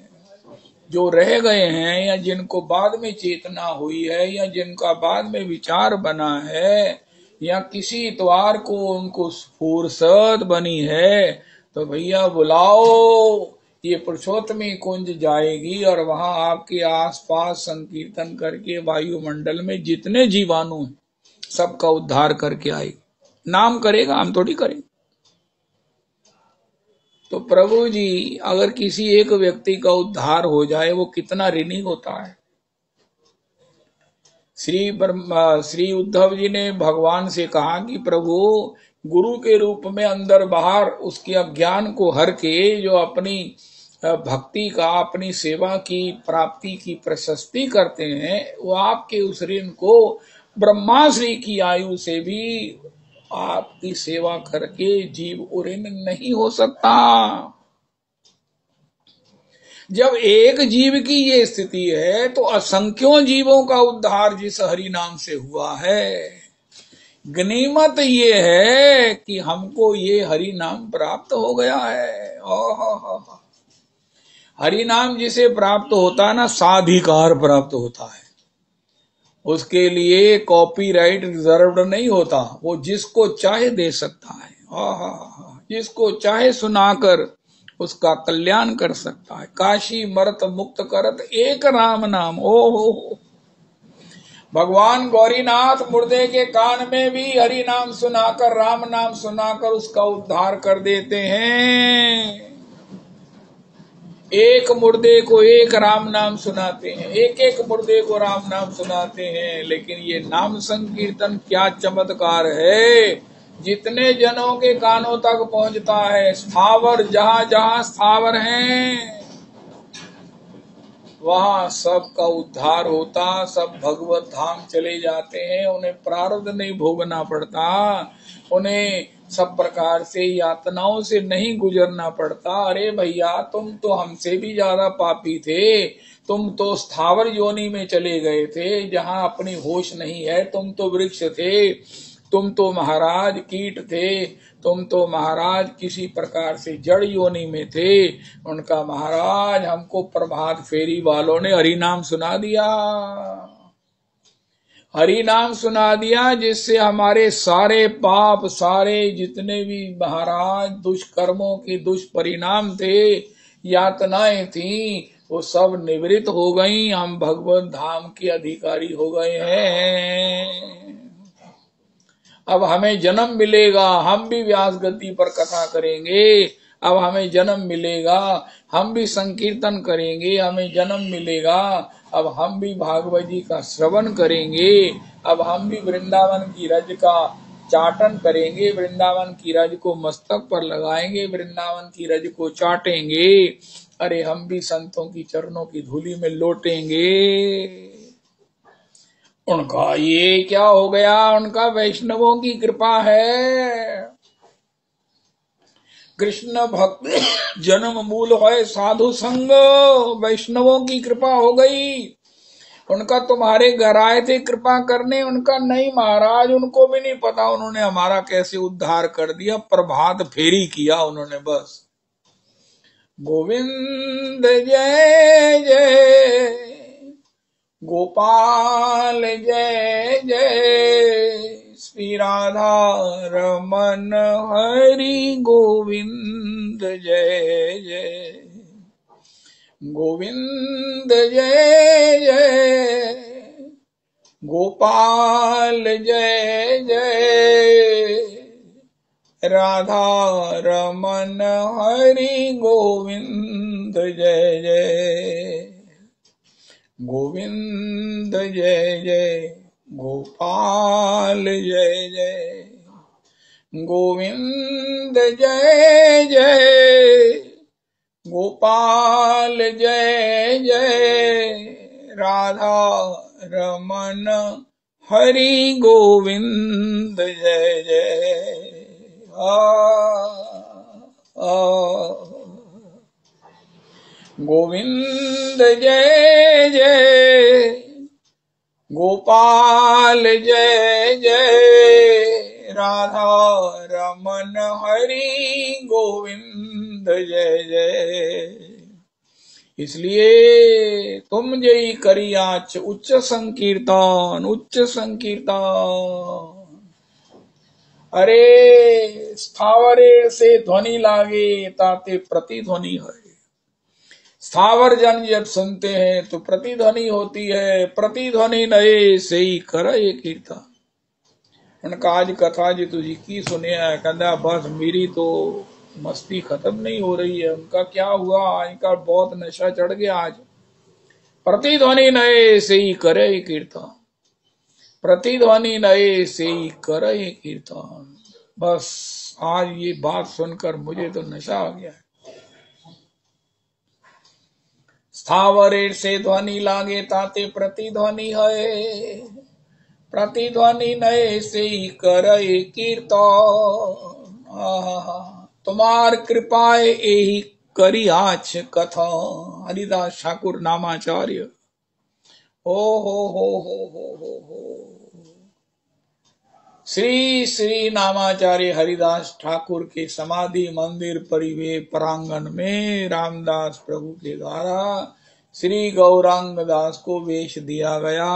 जो रह गए हैं या जिनको बाद में चेतना हुई है या जिनका बाद में विचार बना है या किसी इतवार को उनको फुर्सत बनी है, तो भैया बुलाओ, ये पुरुषोत्तमी कुंज जाएगी और वहां आपके आसपास संकीर्तन करके वायुमंडल में जितने जीवाणु हैं सबका उद्धार करके आएगी। नाम करेगा, हम थोड़ी करें। तो प्रभु जी अगर किसी एक व्यक्ति का उद्धार हो जाए, वो कितना ऋणी होता है। श्री उद्धव जी ने भगवान से कहा कि प्रभु, गुरु के रूप में अंदर बाहर उसके अज्ञान को हर के जो अपनी भक्ति का, अपनी सेवा की प्राप्ति की प्रशस्ति करते हैं, वो आपके उस ऋण को ब्रह्माश्री की आयु से भी आपकी सेवा करके जीव उऋण नहीं हो सकता। जब एक जीव की ये स्थिति है, तो असंख्यों जीवों का उद्धार जिस हरि नाम से हुआ है। गनीमत ये है कि हमको ये हरि नाम प्राप्त हो गया है। हरि नाम जिसे प्राप्त होता है ना, साधिकार प्राप्त होता है। उसके लिए कॉपीराइट रिजर्व्ड नहीं होता, वो जिसको चाहे दे सकता है। जिसको चाहे सुनाकर उसका कल्याण कर सकता है। काशी मरत मुक्त करत एक राम नाम। ओ हो, भगवान गौरीनाथ मुर्दे के कान में भी हरि नाम सुनाकर, राम नाम सुनाकर उसका उद्धार कर देते हैं। एक मुर्दे को एक राम नाम सुनाते हैं, एक एक मुर्दे को राम नाम सुनाते हैं। लेकिन ये नाम संकीर्तन क्या चमत्कार है, जितने जनों के कानों तक पहुंचता है। स्थावर जहां जहां स्थावर हैं वहां सबका उद्धार होता, सब भगवत धाम चले जाते हैं। उन्हें प्रारब्ध नहीं भोगना पड़ता, उन्हें सब प्रकार से यातनाओं से नहीं गुजरना पड़ता। अरे भैया, तुम तो हमसे भी ज्यादा पापी थे, तुम तो स्थावर योनि में चले गए थे जहां अपनी होश नहीं है। तुम तो वृक्ष थे, तुम तो महाराज कीट थे, तुम तो महाराज किसी प्रकार से जड़ योनि में थे। उनका महाराज हमको प्रभात फेरी वालों ने हरि नाम सुना दिया, हरि नाम सुना दिया, जिससे हमारे सारे पाप, सारे जितने भी महाराज दुष्कर्मों के दुष्परिणाम थे, यातनाएं थी, वो सब निवृत्त हो गई। हम भगवत धाम के अधिकारी हो गए हैं। अब हमें जन्म मिलेगा, हम भी व्यास गति पर कथा करेंगे। अब हमें जन्म मिलेगा, हम भी संकीर्तन करेंगे। हमें जन्म मिलेगा, अब हम भी भागवत जी का श्रवण करेंगे। अब हम भी वृंदावन की रज का चाटन करेंगे, वृंदावन की रज को मस्तक पर लगाएंगे, वृंदावन की रज को चाटेंगे। अरे हम भी संतों की चरणों की धूली में लौटेंगे। उनका ये क्या हो गया, उनका वैष्णवों की कृपा है। कृष्ण भक्त जन्म मूल है साधु संग, वैष्णवों की कृपा हो गई। उनका तुम्हारे घर आए थे कृपा करने, उनका नहीं महाराज, उनको भी नहीं पता उन्होंने हमारा कैसे उद्धार कर दिया। प्रभात फेरी किया उन्होंने बस। गोविंद जय जय गोपाल जय जय, श्री राधा रमन हरि गोविंद जय जय, गोविंद जय जय गोपाल जय जय, राधा रमन हरि गोविंद जय जय, गोविंद जय जय गोपाल जय जय, गोविंद जय जय गोपाल जय जय, राधा रमन हरि गोविंद जय जय। गोविंद जय जय गोपाल जय जय, राधा रमन हरि गोविंद जय जय। इसलिए तुम जय करियाच उच्च संकीर्तन, उच्च संकीर्तन। अरे स्थावरे से ध्वनि लागे ताते प्रतिध्वनि है। स्थावर जन जब सुनते हैं तो प्रतिध्वनि होती है, प्रतिध्वनि नए से ही करे कीर्तन। उनका आज कथा जी तुझी की सुनिया, कहता बस मेरी तो मस्ती खत्म नहीं हो रही है। उनका क्या हुआ, इनका बहुत नशा चढ़ गया आज। प्रतिध्वनि नए से ही करे कीर्तन, प्रतिध्वनि नए से ही करे कीर्तन। बस आज ये बात सुनकर मुझे तो नशा आ गया है। स्थावरे से ध्वनि लागे ताते प्रतिध्वनि है, प्रतिध्वनि नए से ही करे कीर्तन। तुम्हार कृपाए यही करी आछ कथा। हरिदास ठाकुर नामाचार्य। हो श्री श्री नामाचार्य हरिदास ठाकुर के समाधि मंदिर परिवेश प्रांगण में रामदास प्रभु के द्वारा श्री गौरांग दास को वेश दिया गया।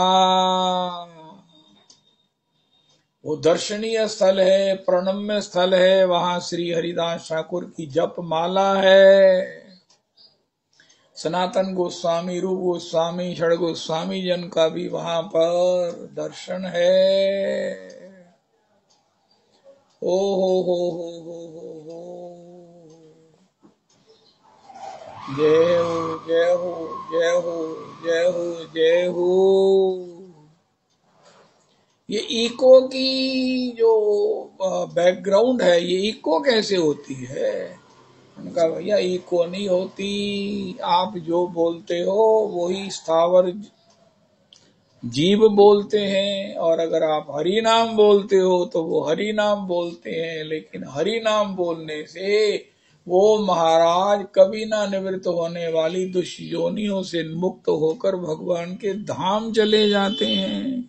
वो दर्शनीय स्थल है, प्रणम्य स्थल है। वहां श्री हरिदास ठाकुर की जप माला है। सनातन गोस्वामी, रूप गोस्वामी, षड गोस्वामी जन का भी वहां पर दर्शन है। ओ हो। जय हो जय हो जय हो जय हो जय हो। ये इको की जो बैकग्राउंड है, ये इको कैसे होती है? उनका भैया इको नहीं होती, आप जो बोलते हो वही स्थावर जीव बोलते हैं, और अगर आप हरि नाम बोलते हो तो वो हरि नाम बोलते हैं। लेकिन हरि नाम बोलने से वो महाराज कभी ना निवृत्त होने वाली दुष्योनियों से मुक्त होकर भगवान के धाम चले जाते हैं,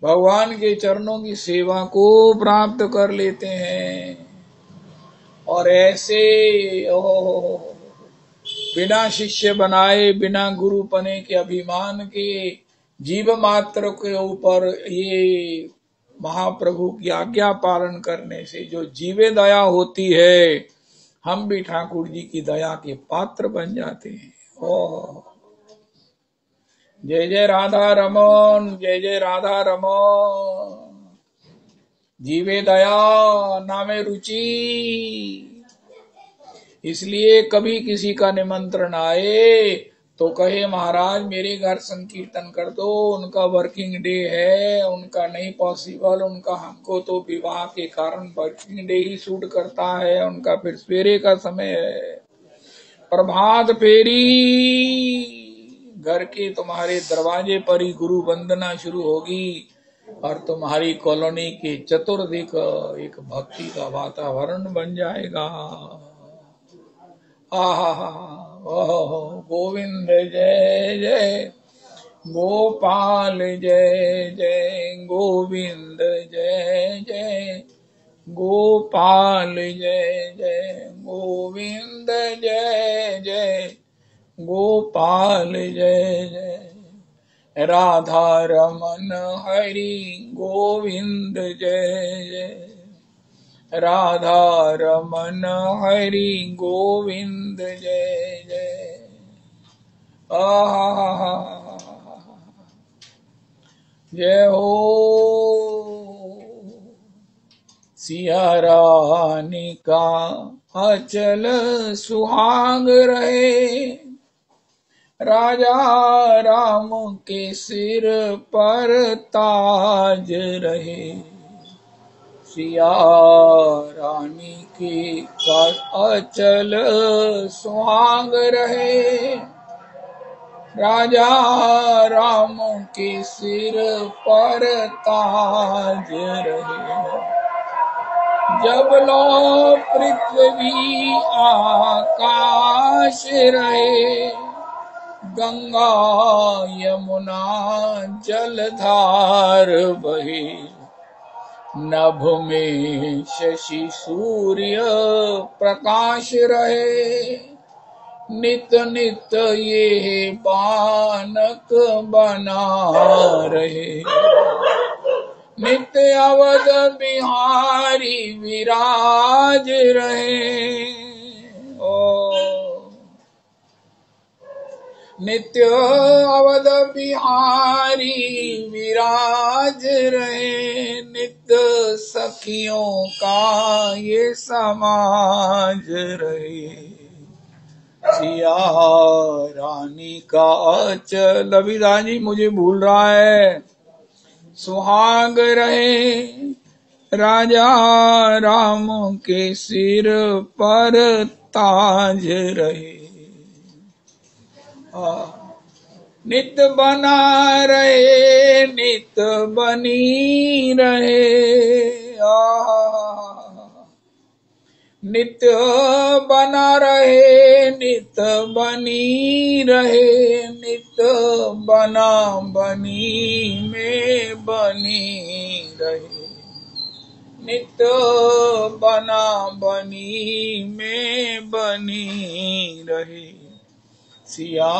भगवान के चरणों की सेवा को प्राप्त कर लेते हैं। और ऐसे बिना शिष्य बनाए, बिना गुरु पने के अभिमान के जीव मात्र के ऊपर ये महाप्रभु की आज्ञा पालन करने से जो जीवे दया होती है, हम भी ठाकुर जी की दया के पात्र बन जाते हैं। ओह, जय जय राधा रमन, जय जय राधा रमन। जीवे दया नामे रुचि। इसलिए कभी किसी का निमंत्रण आए तो कहे महाराज मेरे घर संकीर्तन कर दो, उनका वर्किंग डे है, उनका नहीं पॉसिबल, उनका हमको तो विवाह के कारण वर्किंग डे ही सूट करता है, उनका फिर सवेरे का समय है, प्रभात फेरी, घर के तुम्हारे दरवाजे पर ही गुरु वंदना शुरू होगी और तुम्हारी कॉलोनी के चतुर्दिक एक भक्ति का वातावरण बन जाएगा। आहा, ओहो, गोविंद जय जय, गोपाल जय जय, गोविंद जय जय, गोपाल जय जय, गोविंद जय जय, गोपाल जय जय, राधा रमन हरि गोविंद जय जय, राधा रमन हरि गोविंद जय जय। आहा, जय हो। सिया रानी का अचल सुहाग रहे, राजा राम के सिर पर ताज रहे। सिया रानी की का अचल सुहाग रहे, राजा राम के सिर पर ताज रहे। जब लो पृथ्वी आकाश रहे, गंगा यमुना जलधार बहे। नभ में शशि सूर्य प्रकाश रहे, नित नित ये बानक बना रहे। नित्य अवध बिहारी विराज रहे। ओ नित्य अवध बिहारी विराज रहे, नित्य सखियों का ये समाज रहे। सिया रानी का अचल, रविदास जी मुझे भूल रहा है, सुहाग रहे, राजा राम के सिर पर ताज रहे। नित बना रहे, नित बनी रहे। नित्य बना रहे, नित बनी रहे, नित बना बनी में बनी रहे। नित बना बनी में बनी रहे। सिया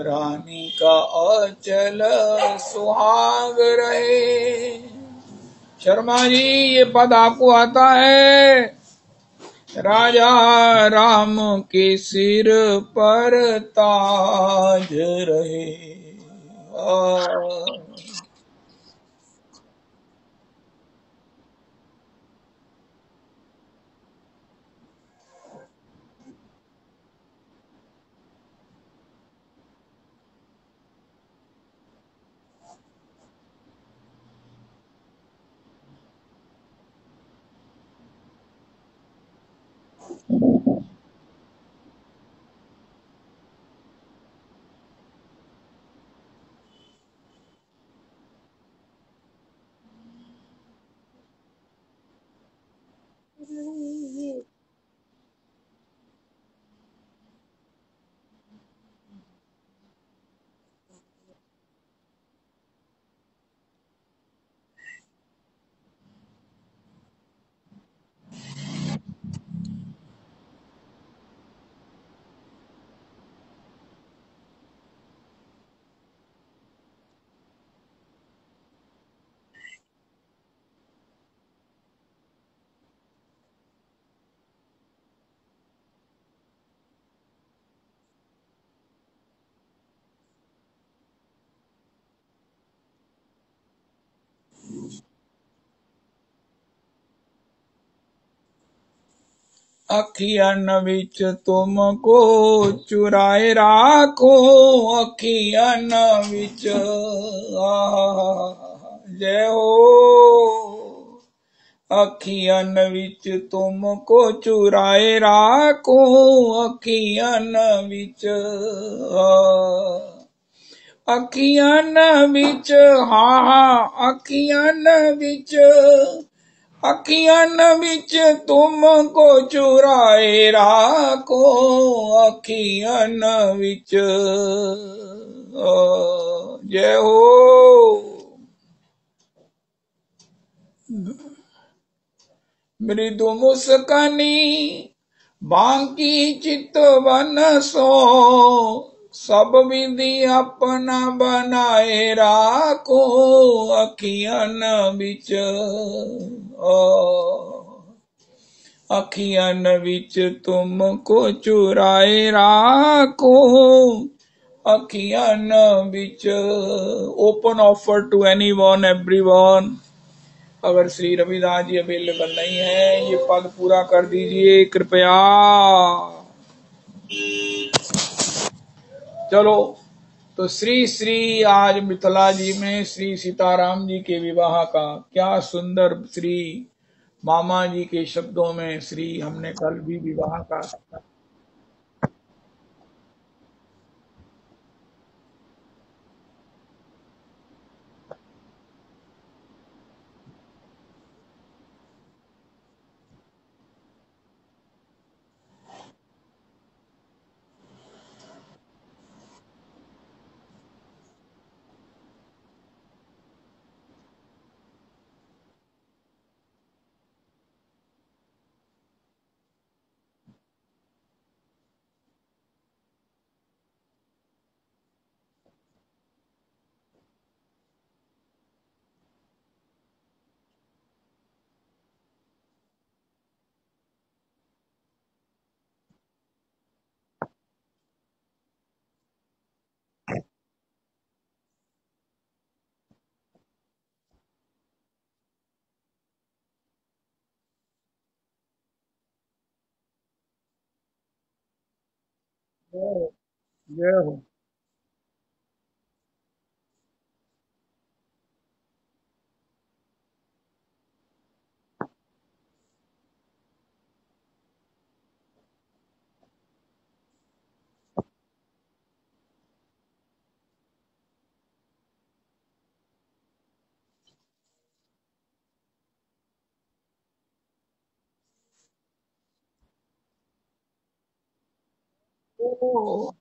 रानी का अचल सुहाग रहे, शर्मा जी ये पद आपको आता है? राजा राम के सिर पर ताज रहे। आ, अखियन विच तुमको चुराए राखो, अखियन विच जय हो। अखियन विच तुमको चुराए राखो, अखियन विच अखियन विच अखियन विच अखियन विच तुमको चुराए राखो, अखियन विच जय हो। मृदु मुस्कानी बांकी चितवन सो, सब विधि अपना बनाए राखो, अखियन बिच अखियन विच तुमको चुराए राखो, अखियन विच। Open offer to anyone everyone. अगर श्री रविदास जी अवेलेबल नहीं है, ये पद पूरा कर दीजिए कृपया। चलो, तो श्री श्री आज मिथिला जी में श्री सीताराम जी के विवाह का क्या सुंदर श्री मामा जी के शब्दों में श्री हमने कल भी विवाह का। जय हो। ओ,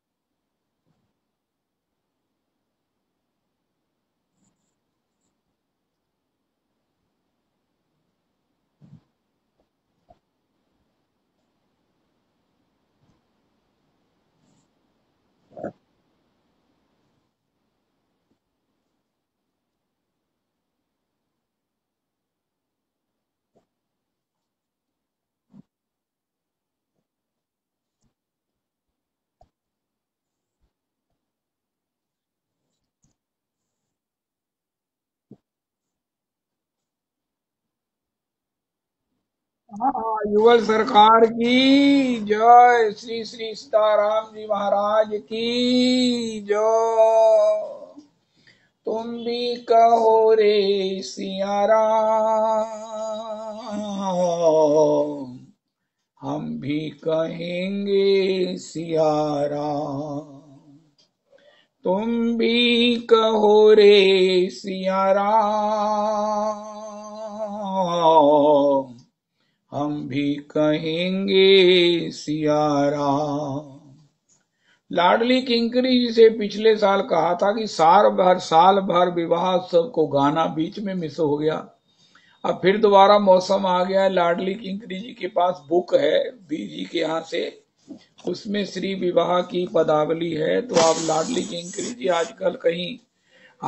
हाँ, युगल सरकार की जय। श्री श्री सीताराम जी महाराज की जय। तुम भी कहो रे सिया राम, हम भी कहेंगे सिया राम। तुम भी कहो रे सिया राम, हम भी कहेंगे सिया राम। लाडली किंकरी जी से पिछले साल कहा था कि साल भर विवाह उत्सव को गाना बीच में मिस हो गया। अब फिर दोबारा मौसम आ गया है। लाडली किंकरी जी के पास बुक है बीजी के यहाँ से, उसमें श्री विवाह की पदावली है। तो आप लाडली किंकरी जी आजकल कहीं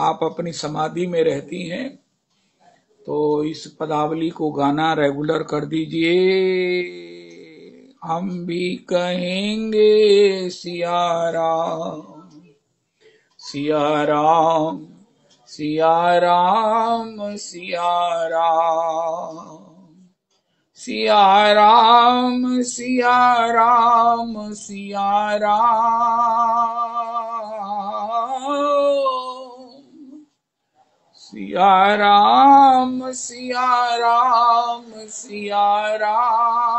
आप अपनी समाधि में रहती हैं, तो इस पदावली को गाना रेगुलर कर दीजिए। हम भी कहेंगे सिया राम, सिया राम, सिया राम, सिया राम, सिया राम, सिया राम, सिया राम, सिया राम, सिया राम, सिया राम,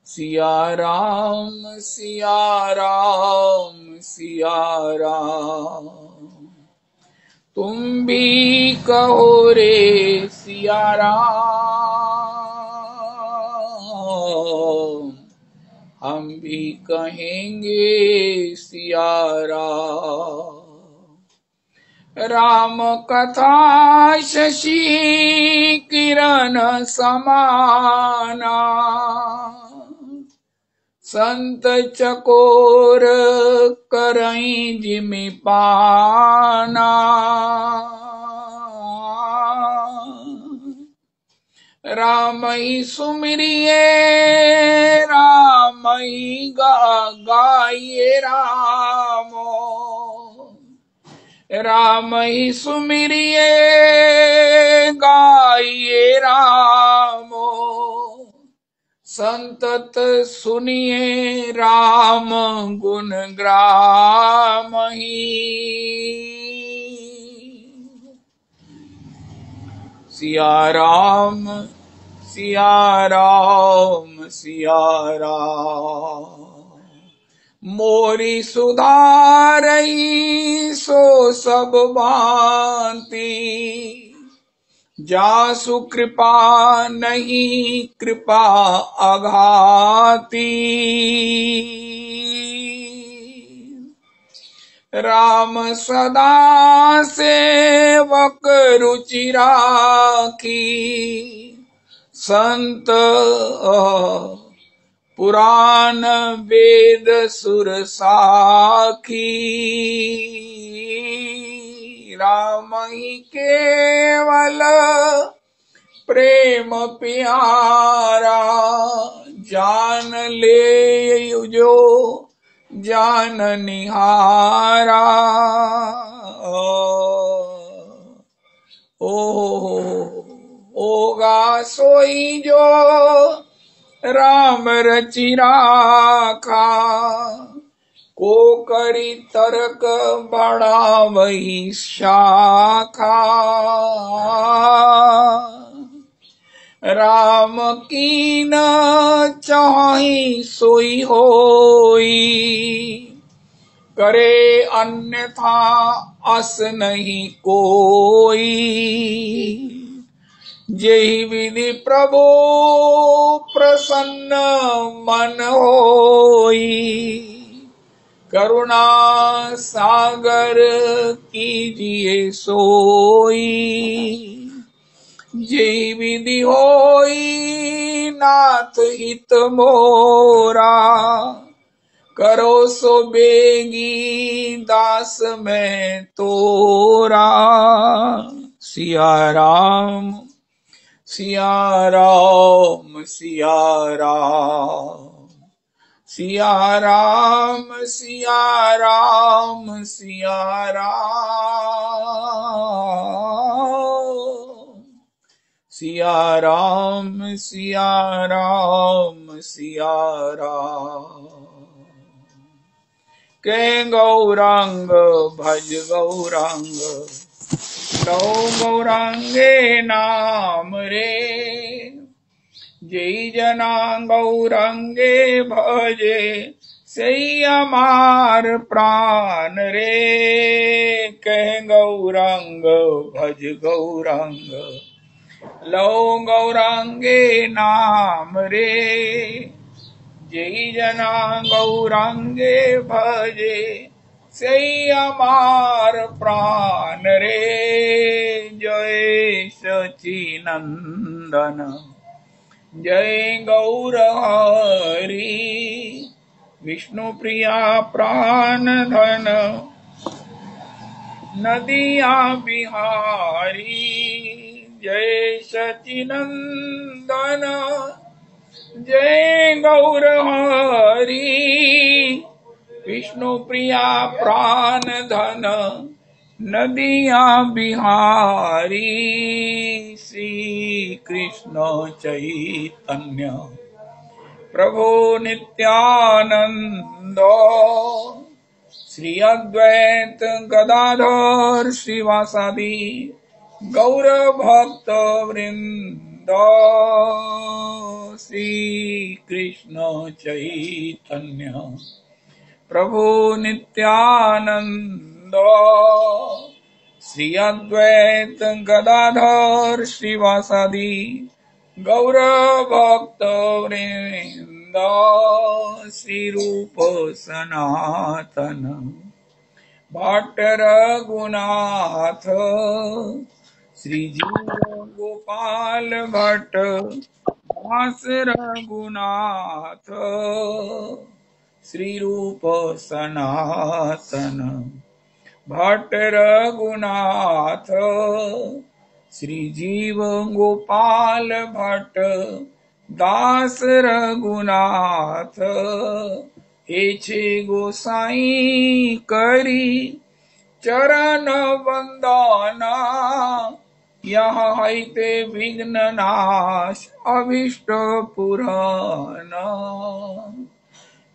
सिया राम, सिया राम, सिया राम। तुम भी कहो रे सिया राम, हम भी कहेंगे सिया राम। राम कथा शशि किरण समाना, संत चकोर करई जिमि पाना। राम ही सुमिरिए राम ही गाइए रामो, राम ही सुमिरिए गाइए रामो, संतत सुनिए राम गुण ग्राम ही। सिया राम, सिया राम, सिया राम, मोरी सुधारई सो सब भांति, जासु कृपा नहीं कृपा अघाती। राम सदा सेवक रुचि राखी, संत पुराण वेद सुर साखी। राम ही केवल प्रेम प्यारा, जान ले जो जान निहारा। होगा सोई जो राम रचि राखा, को करी तर्क बड़ा वही शाखा। राम की न चाही सोई होई, करे अन्यथा अस नहीं कोई। जेहि विधि प्रभु प्रसन्न मन होई, करुणा सागर कीजिए सोई। जेहि विधि होई नाथ हित मोरा, करो सो बेगी दास में तोरा। सिया राम, सिया राम, सिया राम, सिया राम, सिया राम, सिया राम, सिया सिया राम सिया राम सिया राम। के गौरांग भज गौरांग लो गौरांगे नाम रे। जय जना गौरांगे भजे सही अमार प्राण रे। कह गौरांग भज गौरांग लो गौरांगे नाम रे। जय जना गौरांगे भजे सही अमार प्राण रे। जय सचिनंदन जय गौर हरि। विष्णु प्रिया प्राण धन नदिया बिहारी। जय सचिनंदन जय गौर हरि। विष्णु प्रिया प्राण धन नदिया बिहारी। श्री कृष्ण चैतन्य प्रभु नित्यानंद श्री अद्वैत गदाधर श्रीवासादि गौर भक्त वृंद। श्री कृष्ण चैतन्य प्रभु नित्यानंद श्री अद्वैत गदाधर श्रीवासादि गौर भक्त वृंद। श्री रूप सनातन भट्ट रघुनाथ श्री जीव गोपाल भट्ट दास रघुनाथ। श्री रूप सनातन भट्ट रघुनाथ श्री जीव गोपाल भट्ट दास रघुनाथ। हेछे गोसाई करी चरण वंदना यहाँ हैते विघ्न नाश अभिष्ट पुराना।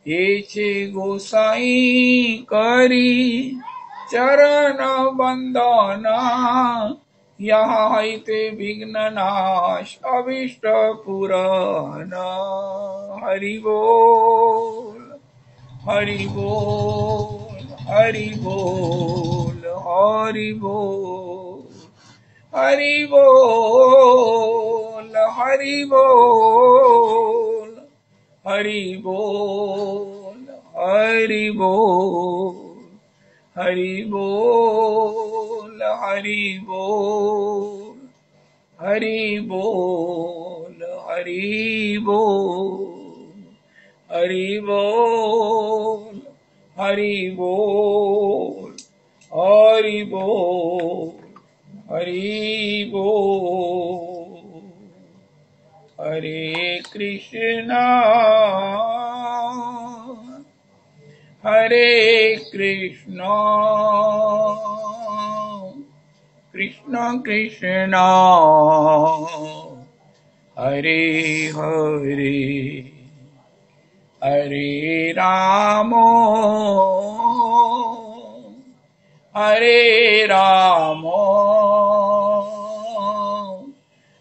हेछे गोसाई करी चरण वंदना यहाँ हैते विघ्न नाश अभिष्ट पुराना। हरि बोल हरि बोल हरि बोल हरि बोल हरि बोल हरि बोल हरि बोल हरि बोल हरि बोल हरि बोल हरि बोल हरि बोल हरि बोल हरि बोल हरि बोल हरि बोल। हरे कृष्णा कृष्ण कृष्णा हरे हरे हरे राम हरे राम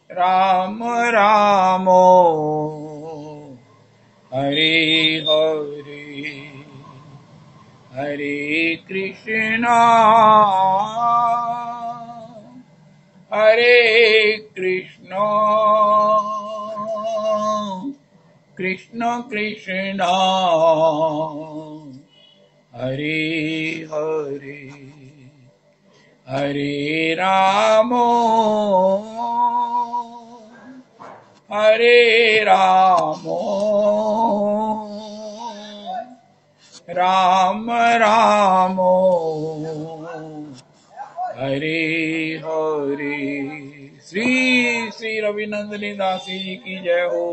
राम राम हरे हरे हरे कृष्णा हरे कृष्णा कृष्ण कृष्णा हरे हरे हरे राम हरे राम राम राम हरे हरे। श्री श्री रविनंदिनी दासी जी की जय हो।